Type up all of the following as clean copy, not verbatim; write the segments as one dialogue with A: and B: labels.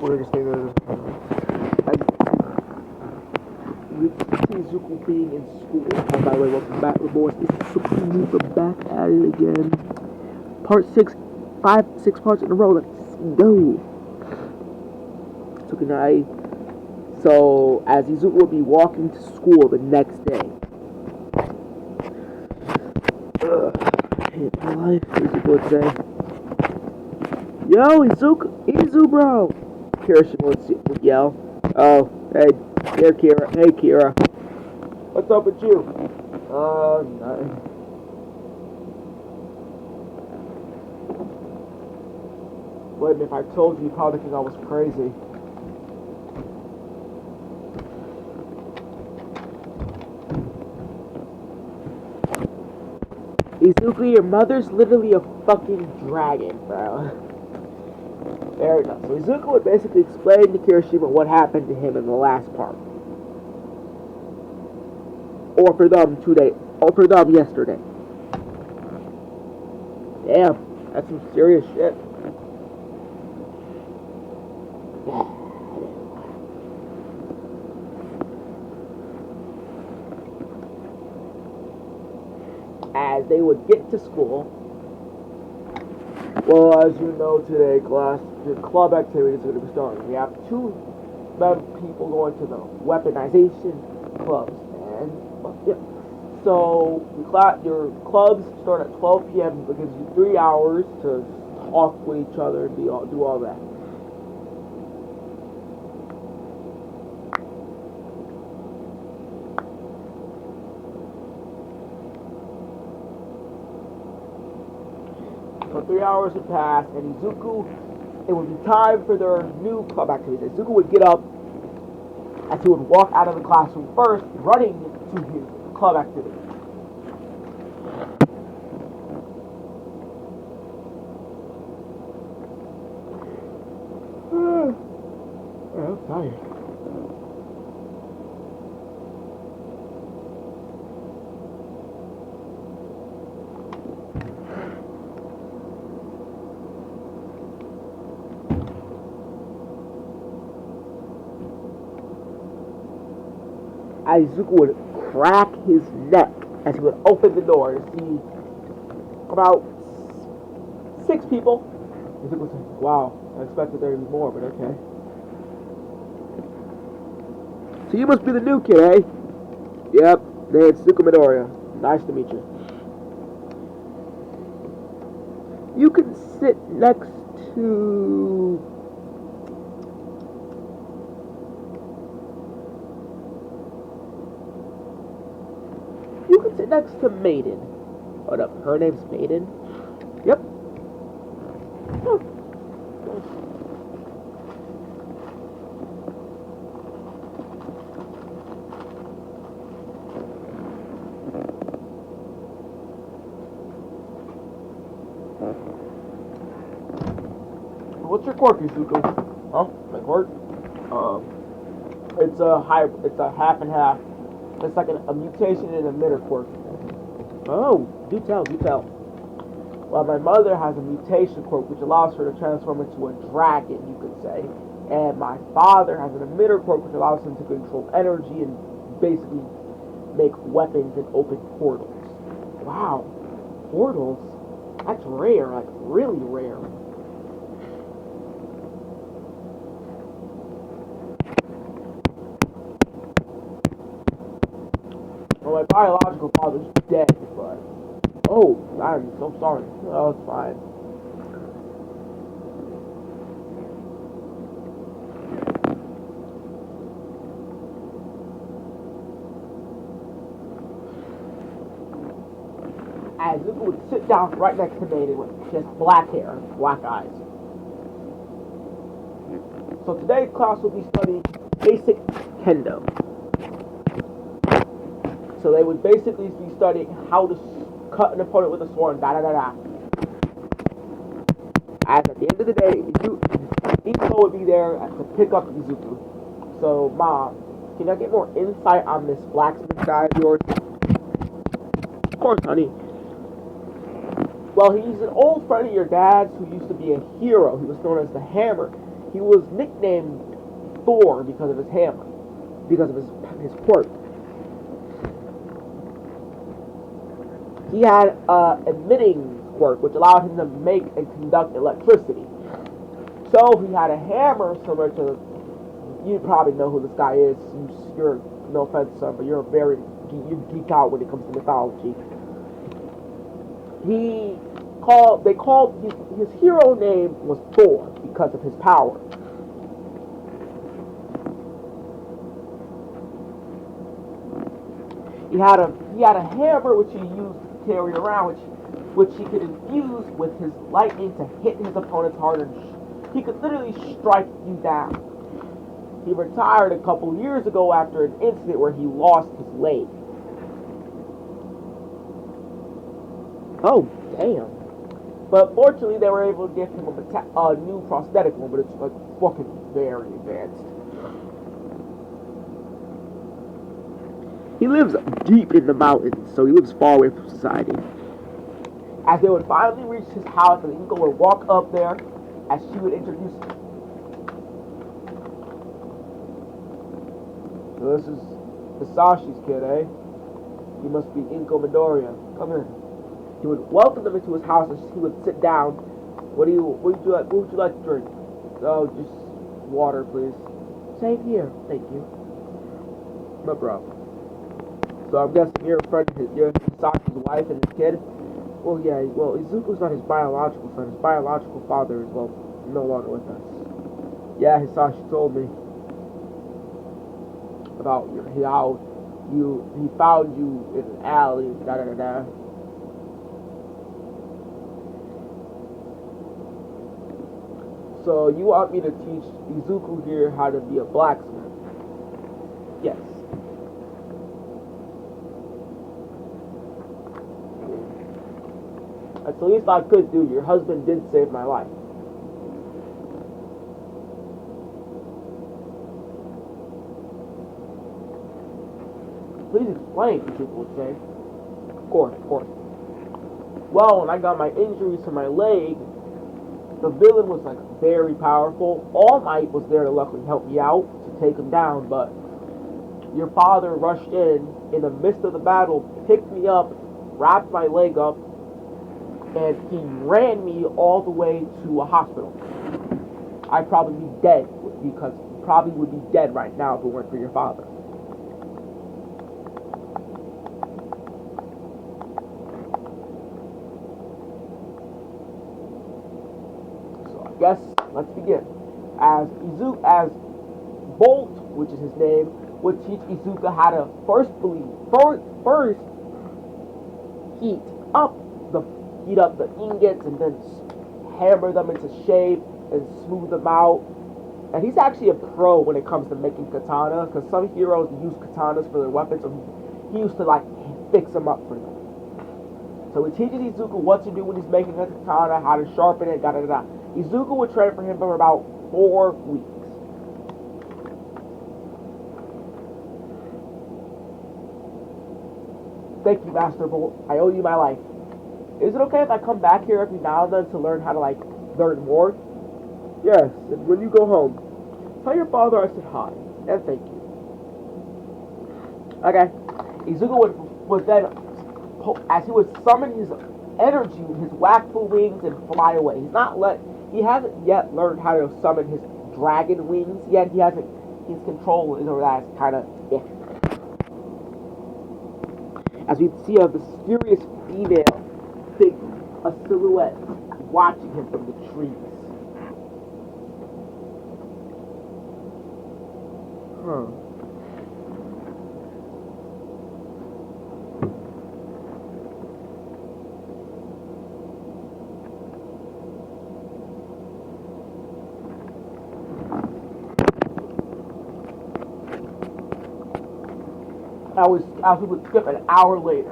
A: We're just staying there. We see Zuko being in school. Oh, by the way, welcome back, boys. It's Super Duper back at it again. Part 6, 6 parts in a row. Let's go. So good night. So, as Izuku will be walking to school the next day. I hate my life, Izuku would say. Yo, Izu, bro! Kirishima would yell. Oh, hey, here, Kira. Hey, Kira. What's up with you? Nothing. Wait a minute, if I told you, you'd probably think I was crazy. Izuku, your mother's literally a fucking dragon, bro. Fair enough. So Izuku would basically explain to Kirishima what happened to him in the last part. Or for them today. Or for them yesterday. Damn, that's some serious shit. As they would get to school, well, as you know today, class, the club activities are going to be starting. We have two people going to the weaponization clubs, and yeah. So your clubs start at 12 p.m. It gives you 3 hours to talk with each other and do all that. So 3 hours would pass, and it would be time for their new club activities. Izuku would get up, as he would walk out of the classroom first, running to his club activity. I'm tired. Izuku would crack his neck as he would open the door to see about 6 people. Izuku would say, wow, I expected there to be more, but okay. So you must be the new kid, eh? Yep, name's Izuku Midoriya. Nice to meet you. You can sit next to... You can sit next to Maiden. Hold up, her name's Maiden? Yep. Oh. What's your quirk, Izuku? Huh? My quirk? It's a half and half. It's like a mutation in a emitter quirk. Oh, do tell. Well, my mother has a mutation quirk which allows her to transform into a dragon, you could say. And my father has an emitter quirk which allows him to control energy and basically make weapons and open portals. Wow. Portals? That's rare, like really rare. Well, my biological father's dead, but... Oh, I'm so sorry. Oh, it's fine. As Izuku would sit down right next to Maiden with just black hair and black eyes. So today's class will be studying basic kendo. So they would basically be studying how to cut an opponent with a sword and da-da-da-da. As at the end of the day, Iko would be there to pick up Izuku. So, Mom, can I get more insight on this blacksmith guy of yours? Of course, honey. Well, he's an old friend of your dad's who used to be a hero. He was known as the Hammer. He was nicknamed Thor because of his hammer, because of his quirk. He had emitting quirk, which allowed him to make and conduct electricity. So he had a hammer similar to, you probably know who this guy is. You're, no offense, son, but you geek out when it comes to mythology. His hero name was Thor because of his power. He had a hammer which he used to carry around, which he could infuse with his lightning to hit his opponents harder. He could literally strike you down. He retired a couple years ago after an incident where he lost his leg. Oh, damn. But fortunately, they were able to give him a new prosthetic one, but it's like fucking very advanced. He lives deep in the mountains, so he lives far away from society. As they would finally reach his house, and Inko would walk up there, as she would introduce him. So this is Hisashi's kid, eh? You must be Inko Midoriya. Come in. He would welcome them into his house, and he would sit down. What would you like to drink? Oh, just water, please. Same here, thank you. No problem. So I'm guessing you're Hisashi's wife and his kid? Well, yeah, Izuku's not his biological son. His biological father is, no longer with us. Yeah, Hisashi told me about how he found you in an alley, da-da-da-da. So you want me to teach Izuku here how to be a blacksmith? Yes. That's the least I could do. Your husband did save my life. Please explain, people would say. Of course. Well, when I got my injuries to my leg, the villain was very powerful. All Might was there to luckily help me out, to take him down, but your father rushed in the midst of the battle, picked me up, wrapped my leg up, and he ran me all the way to a hospital. I'd probably be dead, because he probably would be dead right now if it weren't for your father. Yes, let's begin. As Bolt, which is his name, would teach Izuka how to first heat up the ingots and then hammer them into shape and smooth them out. And he's actually a pro when it comes to making katana, because some heroes use katanas for their weapons, so he used to fix them up for them. So he teaches Izuku what to do when he's making a katana, how to sharpen it, da-da-da-da. Izuku would train for him for about 4 weeks. Thank you, Master Bolt. I owe you my life. Is it okay if I come back here every now and then to learn how to, learn more? Yes, and when you go home, tell your father I said hi, and thank you. Okay. Izuku would then, as he would summon his energy, his wakfu wings, and fly away. He hasn't yet learned how to summon his dragon wings yet. His control over that is kind of iffy. As we see a mysterious female figure, a silhouette, watching him from the trees. As we would skip an hour later.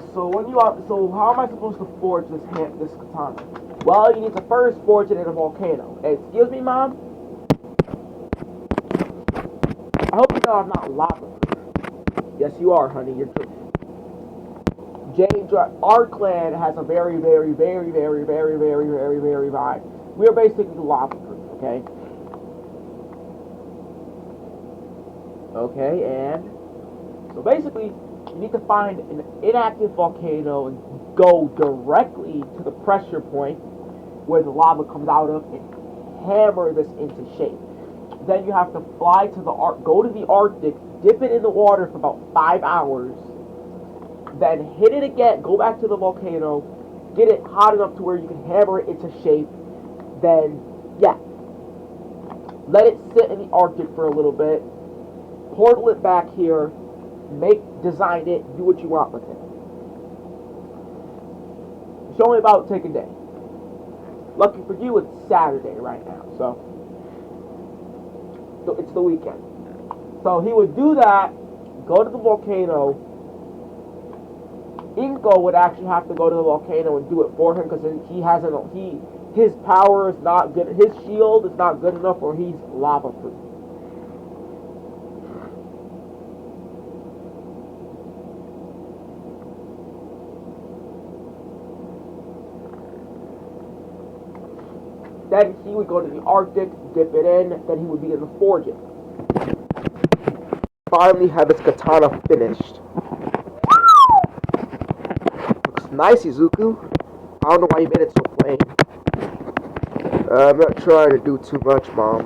A: So how am I supposed to forge this katana? Well, you need to first forge it in a volcano. Excuse me, Mom? I hope you know I'm not lava. Yes, you are, honey. You're true. Our clan has a very, very, very, very, very, very, very, very, very high We are basically lava proof, okay? Okay, and so basically, you need to find an inactive volcano and go directly to the pressure point where the lava comes out of and hammer this into shape. Then you have to fly to go to the Arctic, dip it in the water for about 5 hours, then hit it again, go back to the volcano, get it hot enough to where you can hammer it into shape, then, yeah, let it sit in the Arctic for a little bit, portal it back here, design it, do what you want with it. It's only about take a day. Lucky for you, it's Saturday right now, so it's the weekend. So he would do that, go to the volcano. Inko would actually have to go to the volcano and do it for him because his power is not good. His shield is not good enough, or he's lava proof. Then he would go to the Arctic, dip it in, then he would begin to forge it. Finally have his katana finished. Looks nice, Izuku. I don't know why you made it so plain. I'm not trying to do too much, Mom.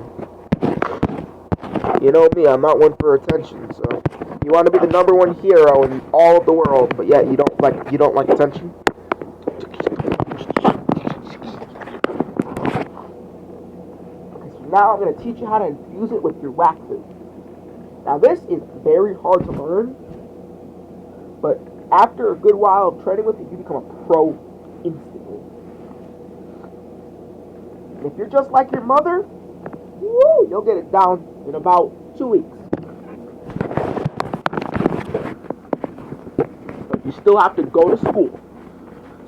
A: You know me, I'm not one for attention, so you want to be the #1 hero in all of the world, but yet you don't like attention. Now I'm going to teach you how to infuse it with your waxes. Now this is very hard to learn, but after a good while of training with it, you become a pro instantly. And if you're just like your mother, woo, you'll get it down in about 2 weeks. But you still have to go to school.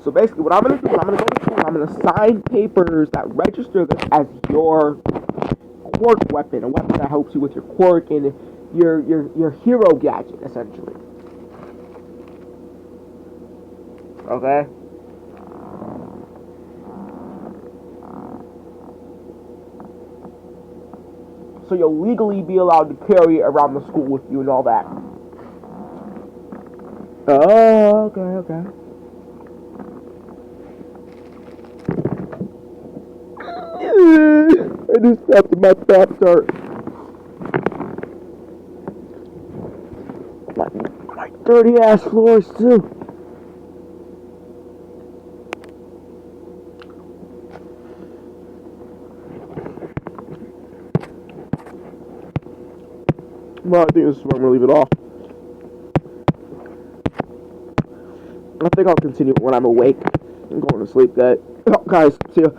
A: So basically what I'm going to do is I'm going to go to school and I'm going to sign papers that register this as your quirk weapon, a weapon that helps you with your quirk and your hero gadget, essentially. Okay? So you'll legally be allowed to carry it around the school with you and all that. Oh, okay. I just stepped in my Pop-Tart. My dirty ass floors too. Well, I think this is where I'm gonna leave it off. I think I'll continue when I'm awake. I'm going to sleep, guys. See ya.